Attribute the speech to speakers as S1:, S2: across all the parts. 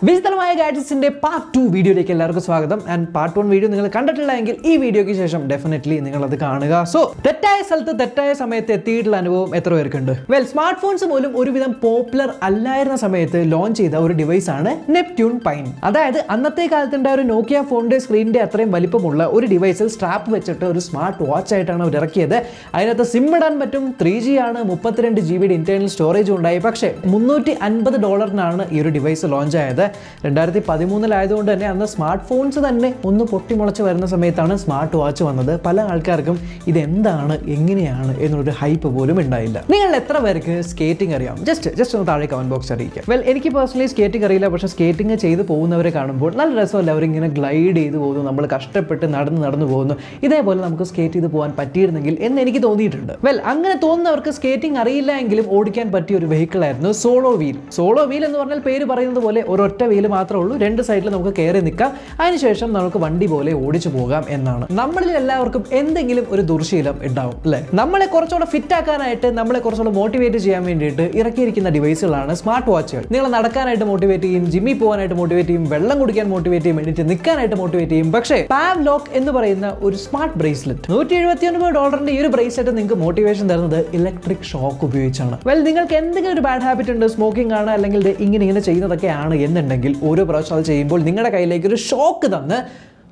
S1: വിശദമായ ഗാഡ്ജറ്റ്സിന്റെ പാർട്ട് 2 വീഡിയോയിലേക്ക് എല്ലാവർക്കും സ്വാഗതം. ആൻഡ് പാർട്ട് 1 വീഡിയോ നിങ്ങൾ കണ്ടിട്ടില്ലെങ്കിൽ ഈ വീഡിയോയ്ക്ക് ശേഷം ഡെഫിനറ്റ്ലി നിങ്ങൾ അത് കാണുക. സോ തെറ്റായ സ്ഥലത്ത് തെറ്റായ സമയത്ത് എത്തിയിട്ടുള്ള അനുഭവം എത്ര പേർക്കുണ്ട്? സ്മാർട്ട് ഫോൺസ് പോലും ഒരുവിധം പോപ്പുലർ അല്ലായിരുന്ന സമയത്ത് ലോഞ്ച് ചെയ്ത ഒരു ഡിവൈസ് ആണ് നെപ്റ്റ്യൂൺ പൈൻ. അതായത് അന്നത്തെ കാലത്തുണ്ടായ ഒരു നോക്കിയ ഫോണിന്റെ സ്ക്രീനിന്റെ അത്രയും വലിപ്പമുള്ള ഒരു ഡിവൈസിൽ സ്ട്രാപ്പ് വെച്ചിട്ട് ഒരു സ്മാർട്ട് വാച്ച് ആയിട്ടാണ് അവർ ഇറക്കിയത്. അതിനകത്ത് സിം ഇടാൻ പറ്റും, 3G ആണ്, 32 GB ഇന്റേണൽ സ്റ്റോറേജ് ഉണ്ടായി. പക്ഷേ $350 ഈ ഒരു ഡിവൈസ് ലോഞ്ച് ആയത്. 2013 തന്നെ അന്ന് സ്മാർട്ട് ഫോൺസ് തന്നെ ഒന്ന് പൊട്ടിമുളച്ച് വരുന്ന സമയത്താണ് സ്മാർട്ട് വാച്ച് വന്നത്. പല ആൾക്കാർക്കും ഇതെന്താണ് എങ്ങനെയാണ് എന്നൊരു ഹൈപ്പ് പോലും ഉണ്ടായില്ല. നിങ്ങൾ എത്ര പേർക്ക് സ്കേറ്റിംഗ് അറിയാം? ജസ്റ്റ് ഒന്ന് താഴെ കമന്റ് ബോക്സ് അറിയിക്കാം. എനിക്ക് പേഴ്സണലി സ്കേറ്റിംഗ് അറിയില്ല, പക്ഷേ സ്കേറ്റിംഗ് ചെയ്ത് പോകുന്നവരെ കാണുമ്പോൾ നല്ല രസമല്ല. അവരിങ്ങനെ ഗ്ലൈഡ് ചെയ്ത് പോകുന്നു, നമ്മൾ കഷ്ടപ്പെട്ട് നടന്നു പോകുന്നു. ഇതേപോലെ നമുക്ക് സ്കേറ്റ് ചെയ്ത് പോകാൻ പറ്റിയിരുന്നെങ്കിൽ എന്ന് എനിക്ക് തോന്നിയിട്ടുണ്ട്. അങ്ങനെ തോന്നുന്നവർക്ക് സ്കേറ്റിംഗ് അറിയില്ല എങ്കിലും ഓടിക്കാൻ പറ്റിയ ഒരു വെഹിക്കിൾ ആയിരുന്നു സോളോ വീൽ. സോളോ വീൽ എന്ന് പറഞ്ഞാൽ പേര് പറയുന്നത് പോലെ ഒരൊറ്റ വീല് മാത്രമേ ഉള്ളൂ. രണ്ട് സൈഡിൽ നമുക്ക് കയറി നിൽക്കാം, അതിനുശേഷം നമുക്ക് വണ്ടി പോലെ ഓടിച്ചു പോകാം എന്നാണ്. നമ്മളിൽ എല്ലാവർക്കും എന്തെങ്കിലും ഒരു ദുർശീലം ഉണ്ടാവും അല്ലേ? നമ്മളെ കുറച്ചുകൂടെ ഫിറ്റ് ആക്കാനായിട്ട്, നമ്മളെ കുറച്ചുകൂടെ മോട്ടിവേറ്റ് ചെയ്യാൻ വേണ്ടിയിട്ട് ഇറക്കിയിരിക്കുന്ന ഡിവൈസുകളാണ് സ്മാർട്ട് വാച്ചുകൾ. നിങ്ങൾ നടക്കാനായിട്ട് മോട്ടിവേറ്റ് ചെയ്യും, ജിമ്മിൽ പോകാനായിട്ട് മോട്ടിവേറ്റ് ചെയ്യും, വെള്ളം കുടിക്കാൻ മോട്ടിവേറ്റ് ചെയ്യും, എണീറ്റ് നിൽക്കാനായിട്ട് മോട്ടിവേറ്റ് ചെയ്യും. പക്ഷേ പാവ്ലോക്ക് എന്ന് പറയുന്ന ഒരു സ്മാർട്ട് ബ്രേസ്ലെറ്റ്, $179 ഈ ഒരു ബ്രേസ്ലെറ്റ് നിങ്ങൾക്ക് മോട്ടിവേഷൻ തരുന്നത് ഇലക്ട്രിക് ഷോക്ക് ഉപയോഗിച്ചാണ്. നിങ്ങൾക്ക് എന്തെങ്കിലും ഒരു ബാഡ് ഹാബിറ്റ് ഉണ്ട്, സ്മോക്കിംഗ് ആണ്, അല്ലെങ്കിൽ ഇങ്ങനെ ചെയ്യുന്നതൊക്കെയാണ് എന്നുണ്ടെങ്കിൽ ഓരോ പ്രാവശ്യം അത് ചെയ്യുമ്പോൾ നിങ്ങളുടെ കയ്യിലേക്ക് ഒരു ഷോക്ക് തന്ന്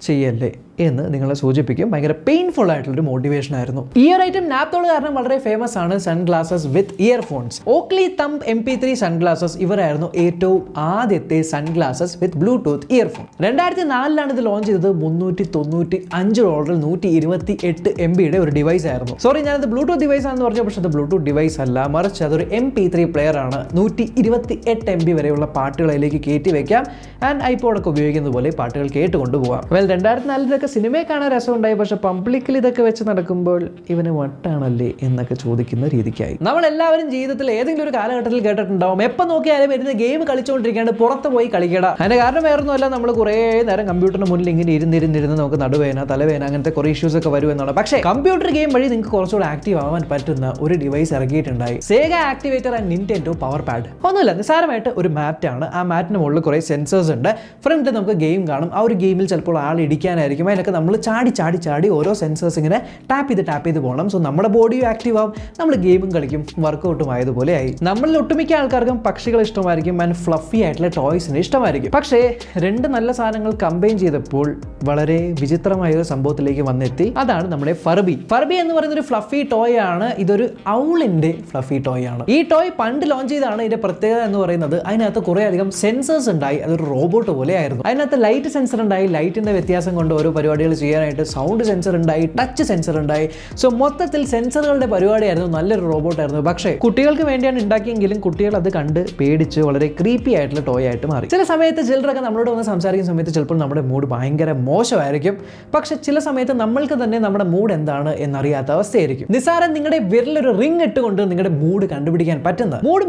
S1: ചെയ്യല്ലേ എന്ന് നിങ്ങളെ സൂചിപ്പിക്കും. ഭയങ്കര പെയിൻഫുൾ ആയിട്ടുള്ളൊരു മോട്ടിവേഷൻ ആയിരുന്നു. ഈ ഒരു ഐറ്റം നാപ്തോൾ കാരണം വളരെ ഫേമസ് ആണ്. Sunglasses with earphones, Oakley thump MP3 sunglasses, ഇവരായിരുന്നു ഏറ്റവും ആദ്യത്തെ സൺഗ്ലാസസ് വിത്ത് ബ്ലൂടൂത്ത് ഇയർഫോൺ. 2004 ഇത് ലോഞ്ച് ചെയ്തത്. $395 128 MB ഒരു ഡിവൈസ് ആയിരുന്നു. സോറി, ഞാനത് ബ്ലൂടൂത്ത് ഡിവൈസ് ആണെന്ന് പറഞ്ഞു, പക്ഷെ അത് ബ്ലൂടൂത്ത് ഡിവൈസ് അല്ല, മറിച്ച് അതൊരു MP3 പ്ലെയർ ആണ്. 128 MB വരെയുള്ള പാട്ടുകൾ അതിലേക്ക് കയറ്റി വെക്കാം. ആൻഡ് ഐപോഡൊക്കെ ഉപയോഗിക്കുന്ന പോലെ പാട്ടുകൾ കേട്ടുകൊണ്ട് പോകാം. 2004 സിനിമയെ കാണാൻ രസമുണ്ടായി, പക്ഷെ പബ്ലിക്കിൽ ഇതൊക്കെ വെച്ച് നടക്കുമ്പോൾ ഇവന് വട്ടാണല്ലേ എന്നൊക്കെ ചോദിക്കുന്ന രീതിക്കായി. നമ്മളെല്ലാവരും ജീവിതത്തിൽ ഏതെങ്കിലും ഒരു കാലഘട്ടത്തിൽ കേട്ടിട്ടുണ്ടാവും, എപ്പോൾ നോക്കിയാലും വരുന്ന ഗെയിം കളിച്ചുകൊണ്ടിരിക്കാണ്ട് പുറത്ത് പോയി കളിക്കട. അതിന്റെ കാരണം വേറൊന്നുമല്ല, നമ്മൾ കുറേ നേരം കമ്പ്യൂട്ടറിന് മുന്നിൽ ഇങ്ങനെ ഇരുന്നിരുന്ന് നമുക്ക് നടുവേന, തലവേന, അങ്ങനത്തെ കുറേ ഇഷ്യൂസ് ഒക്കെ വരുമെന്നാണ്. പക്ഷേ കമ്പ്യൂട്ടർ ഗെയിം വഴി നിങ്ങൾക്ക് കുറച്ചുകൂടെ ആക്റ്റീവ് ആവാൻ പറ്റുന്ന ഒരു ഡിവൈസ് ഇറക്കിയിട്ടുണ്ടായി. Sega activator and Nintendo power pad. ഒന്നുമില്ല, നിസ്സാരമായിട്ട് ഒരു മാറ്റാണ്. ആ മാറ്റിന് മുകളിൽ കുറേ സെൻസേഴ്സ് ഉണ്ട്. ഫ്രണ്ടിൽ നമുക്ക് ഗെയിം കാണും. ആ ഒരു ഗെയിമിൽ ചിലപ്പോൾ ആൾ ഇടിക്കാനായിരിക്കും. അതിനൊക്കെ നമ്മൾ ചാടി ഓരോ സെൻസേഴ്സ് ഇങ്ങനെ ടാപ്പ് ചെയ്ത് പോകണം. സോ നമ്മുടെ ബോഡിയും ആക്റ്റീവ് ആവും, നമ്മൾ ഗെയിമും കളിക്കും, വർക്കൗട്ടും ആയതുപോലെ ആയി. നമ്മളിൽ ഒട്ടുമിക്ക ആൾക്കാർക്കും പക്ഷികൾ ഇഷ്ടമായിരിക്കും, ആൻഡ് ഫ്ലഫി ആയിട്ടുള്ള ടോയ്സിന് ഇഷ്ടമായിരിക്കും. പക്ഷേ രണ്ട് നല്ല സാധനങ്ങൾ കമ്പൈൻ ചെയ്തപ്പോൾ വളരെ വിചിത്രമായ ഒരു സംഭവത്തിലേക്ക് വന്നെത്തി. അതാണ് നമ്മുടെ ഫർബി. ഫർബി എന്ന് പറയുന്ന ഒരു ഫ്ലഫി ടോയ് ആണ്. ഇതൊരു ഔളിന്റെ ഫ്ലഫി ടോയ് ആണ്. ഈ ടോയ് പണ്ട് ലോഞ്ച് ചെയ്താണ്. ഇതിന്റെ പ്രത്യേകത എന്ന് പറയുന്നത് അതിനകത്ത് കുറേ അധികം സെൻസേഴ്സ് ഉണ്ടായി. അതൊരു റോബോട്ട് പോലെ ആയിരുന്നു. അതിനകത്ത് ലൈറ്റ് സെൻസർ ഉണ്ടായി. ലൈറ്റിന്റെ വ്യത്യാസം കൊണ്ട് ഓരോ പരിപാടികൾ ചെയ്യാനായിട്ട് സൗണ്ട് സെൻസർ ഉണ്ടായി, ടച്ച് സെൻസർ ഉണ്ടായി. സോ മൊത്തത്തിൽ സെൻസറുകളുടെ പരിപാടിയായിരുന്നു. നല്ലൊരു റോബോട്ടായിരുന്നു. പക്ഷേ കുട്ടികൾക്ക് വേണ്ടിയാണ് ഉണ്ടാക്കിയെങ്കിലും കുട്ടികൾ അത് കണ്ട് പേടിച്ച് വളരെ ക്രീപ്പി ആയിട്ടുള്ള ടോയ് ആയിട്ട് മാറി. ചില സമയത്ത് ചിലരൊക്കെ നമ്മളോട് വന്ന് സംസാരിക്കുന്ന സമയത്ത് ചിലപ്പോൾ നമ്മുടെ മൂഡ് ഭയങ്കര മോശമായിരിക്കും. പക്ഷെ ചില സമയത്ത് നമ്മൾക്ക് തന്നെ നമ്മുടെ മൂഡ് എന്താണ് എന്നറിയാത്ത അവസ്ഥയായിരിക്കും. നിസ്സാരം നിങ്ങളുടെ വിരലൊരു റിംഗ് ഇട്ടുകൊണ്ട് നിങ്ങളുടെ മൂഡ് കണ്ടുപിടിക്കാൻ പറ്റുന്ന മൂഡ്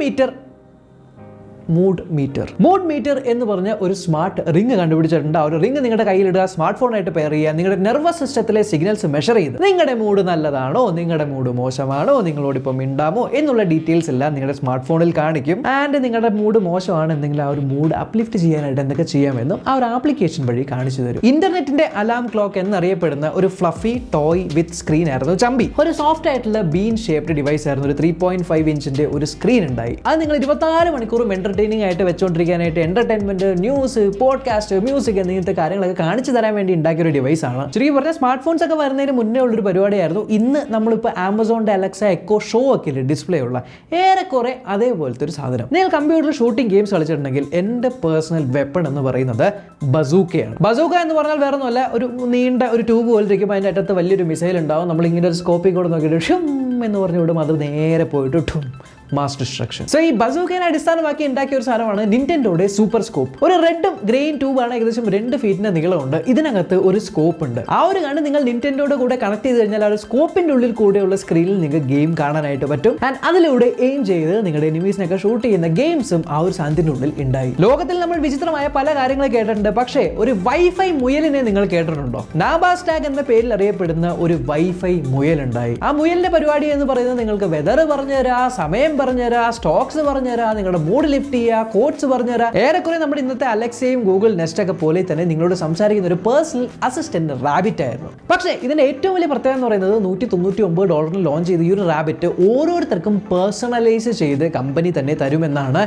S1: മീറ്റർ എന്ന് പറഞ്ഞ ഒരു സ്മാർട്ട് റിംഗ് കണ്ടുപിടിച്ചിട്ടുണ്ട്. ആ ഒരു റിംഗ് നിങ്ങളുടെ കയ്യിലിടുക, സ്മാർട്ട് ഫോണായിട്ട് പെയർ ചെയ്യുക, നിങ്ങളുടെ നെർവസ് സിസ്റ്റത്തിലെ സിഗ്നൽസ് മെഷർ ചെയ്ത് നിങ്ങളുടെ മൂഡ് നല്ലതാണോ, നിങ്ങളുടെ മൂഡ് മോശമാണോ, നിങ്ങളോടിപ്പം മിണ്ടാമോ എന്നുള്ള ഡീറ്റെയിൽസ് എല്ലാം നിങ്ങളുടെ സ്മാർട്ട് ഫോണിൽ കാണിക്കും. ആൻഡ് നിങ്ങളുടെ മൂഡ് മോശമാണെന്നെങ്കിൽ ആ ഒരു മൂഡ് അപ്ലിഫ്റ്റ് ചെയ്യാനായിട്ട് എന്തൊക്കെ ചെയ്യാമെന്നും ആ ഒരു ആപ്ലിക്കേഷൻ വഴി കാണിച്ചു തരും. ഇന്റർനെറ്റിന്റെ അലാം ക്ലോക്ക് എന്നറിയപ്പെടുന്ന ഒരു ഫ്ലഫി ടോയ് വിത്ത് സ്ക്രീൻ ആയിരുന്നു ചമ്പി. ഒരു സോഫ്റ്റ് ആയിട്ടുള്ള ബീൻ ഷേപ്ഡ് ഡിവൈസ് ആയിരുന്നു. ഒരു 3.5 ഇഞ്ചിന്റെ ഒരു സ്ക്രീൻ ഉണ്ടായി. അത് നിങ്ങൾ 24 മണിക്കൂറും ആയിട്ട് വെച്ചുകൊണ്ടിരിക്കാനായിട്ട് എന്റർടൈൻമെന്റ്, ന്യൂസ്, പോഡ്കാസ്റ്റ്, മ്യൂസിക് എന്നിങ്ങനത്തെ കാര്യങ്ങളൊക്കെ കാണിച്ചു തരാൻ വേണ്ടി ഉണ്ടാക്കിയ ഒരു ഡിവൈസ് ആണ്. ശരിക്കും പറഞ്ഞാൽ സ്മാർട്ട് ഫോൺസ് ഒക്കെ വരുന്നതിന് മുന്നേ ഉള്ളൊരു പരിപാടിയായിരുന്നു. ഇന്ന് നമ്മളിപ്പോൾ ആമസോണിന്റെ അലക്സ എക്കോ ഷോ ഒക്കെ ഇല്ലേ, ഡിസ്പ്ലേ ഉള്ള ഏറെക്കുറെ അതേപോലത്തെ ഒരു സാധനം. നിങ്ങൾ കമ്പ്യൂട്ടറിൽ ഷൂട്ടിംഗ് ഗെയിംസ് കളിച്ചിട്ടുണ്ടെങ്കിൽ എൻ്റെ പേഴ്സണൽ വെപ്പൺ എന്ന് പറയുന്നത് ബസൂക്കയാണ്. ബസൂക്ക എന്ന് പറഞ്ഞാൽ വേറെ ഒന്നുമല്ല, ഒരു നീണ്ട ഒരു ട്യൂബ് പോലെ ഇരിക്കുമ്പോൾ അതിൻ്റെ അറ്റത്ത് വലിയൊരു മിസൈൽ ഉണ്ടാവും. നമ്മളിങ്ങനെ ഒരു സ്കോപ്പിൽ കൂടെ നോക്കിയിട്ട് ഷും എന്ന് പറഞ്ഞു വിടും. അത് നേരെ പോയിട്ട് ടും, മാസ് ഡിസ്ട്രക്ഷൻ. സോ ഈ ബസൂക്കയെ അടിസ്ഥാനമാക്കി ഉണ്ടാക്കിയ ഒരു സാധനമാണ് നിന്റെൻഡോയുടെ സൂപ്പർ സ്കോപ്പ്. ഒരു റെഡും ഗ്രെയിൻ ട്യൂബാണ്, ഏകദേശം 2 ഫീറ്റിന്റെ നീളമുണ്ട്. ഇതിനകത്ത് ഒരു സ്കോപ്പ് ഉണ്ട്. ആ ഒരു കണ്ണ് നിങ്ങൾ നിന്റെൻഡോയുടെ കൂടെ കണക്ട് ചെയ്ത് കഴിഞ്ഞാൽ ആ ഒരു സ്കോപ്പിന്റെ ഉള്ളിൽ കൂടെയുള്ള സ്ക്രീനിൽ നിങ്ങൾക്ക് ഗെയിം കാണാനായിട്ട് പറ്റും. ആൻഡ് അതിലൂടെ എയിം ചെയ്ത് നിങ്ങളുടെ എനിമീസിനൊക്കെ ഷൂട്ട് ചെയ്യുന്ന ഗെയിംസും ആ ഒരു സാധനത്തിന്റെ ഉള്ളിൽ ഉണ്ടായി. ലോകത്തിൽ നമ്മൾ വിചിത്രമായ പല കാര്യങ്ങൾ കേട്ടിട്ടുണ്ട്. പക്ഷേ ഒരു വൈഫൈ മുയലിനെ നിങ്ങൾ കേട്ടിട്ടുണ്ടോ? നാബാസ്റ്റാഗ് എന്ന പേരിൽ അറിയപ്പെടുന്ന ഒരു വൈഫൈ മുയൽ ഉണ്ടായി. ആ മുയലിന്റെ പരിപാടി ഫംഗ്ഷനാലിറ്റി എന്ന് പറയുന്നത് നിങ്ങൾക്ക് വെതർ പറഞ്ഞുതരാ, സമയം പറഞ്ഞുതരാ, സ്റ്റോക്സ് പറഞ്ഞുതരാ, നിങ്ങളുടെ മൂഡ് ലിഫ്റ്റ് ചെയ്യുക, കോഡ്സ് പറഞ്ഞുതരാ. ഏറെക്കുറെ നമ്മുടെ ഇന്നത്തെ അലക്സയും ഗൂഗിൾ നെസ്റ്റ് ഒക്കെ പോലെ തന്നെ നിങ്ങളോട് സംസാരിക്കുന്ന ഒരു പേഴ്സണൽ അസിസ്റ്റന്റ് റാബിറ്റ് ആയിരുന്നു. പക്ഷേ ഇതിന്റെ ഏറ്റവും വലിയ പ്രത്യേകത എന്ന് പറയുന്നത് $199 ലോഞ്ച് ചെയ്ത ഈ ഒരു റാബിറ്റ് ഓരോരുത്തർക്കും പേഴ്സണലൈസ് ചെയ്ത് കമ്പനി തന്നെ തരുമെന്നാണ്.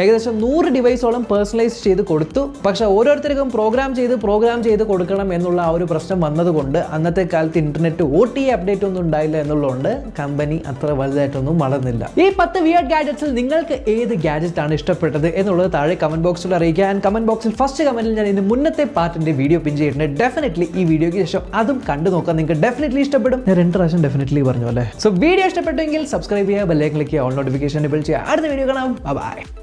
S1: ഏകദേശം 100 ഡിവൈസോളം പേഴ്സണലൈസ് ചെയ്ത് കൊടുത്തു. പക്ഷേ ഓരോരുത്തർക്കും പ്രോഗ്രാം ചെയ്ത് കൊടുക്കണം എന്നുള്ള ആ ഒരു പ്രശ്നം വന്നതുകൊണ്ട് അന്നത്തെ കാലത്ത് ഇന്റർനെറ്റ് OTA അപ്ഡേറ്റ് ഒന്നും ഉണ്ടായില്ല എന്നുള്ളതുകൊണ്ട് കമ്പനി അത്ര വലുതായിട്ടൊന്നും വളർന്നില്ല. ഈ 10 വിയർഡ് ഗാഡ്ജറ്റ്സിൽ നിങ്ങൾക്ക് ഏത് ഗാഡ്ജറ്റ് ആണ് ഇഷ്ടപ്പെട്ടത് എന്നുള്ളത് താഴെ കമന്റ് ബോക്സിൽ അറിയിക്കാൻ. കമന്റ് ബോക്സിൽ ഫസ്റ്റ് കമന്റിൽ ഞാൻ ഇതിന് മുന്നത്തെ പാർട്ടിന്റെ വീഡിയോ പിൻ ചെയ്തിട്ടുണ്ട്. ഡെഫിനറ്റ്ലി ഈ വീഡിയോയ്ക്ക് ശേഷം അതും കണ്ടു നോക്കാം, നിങ്ങൾക്ക് ഡെഫിനറ്റ്ലി ഇഷ്ടപ്പെടും. ഞാൻ 2 പ്രാവശ്യം ഡെഫിനറ്റ്ലി പറഞ്ഞു അല്ലേ. സോ വീഡിയോ ഇഷ്ടപ്പെട്ടെങ്കിൽ സബ്സ്ക്രൈബ് ചെയ്യുക, ബെൽ ഐക്കൺ ക്ലിക്ക് ചെയ്യുക, ഓൾ നോട്ടിഫിക്കേഷൻ എനേബിൾ ചെയ്യുക. അടുത്ത വീഡിയോ കാണാം. ബൈ.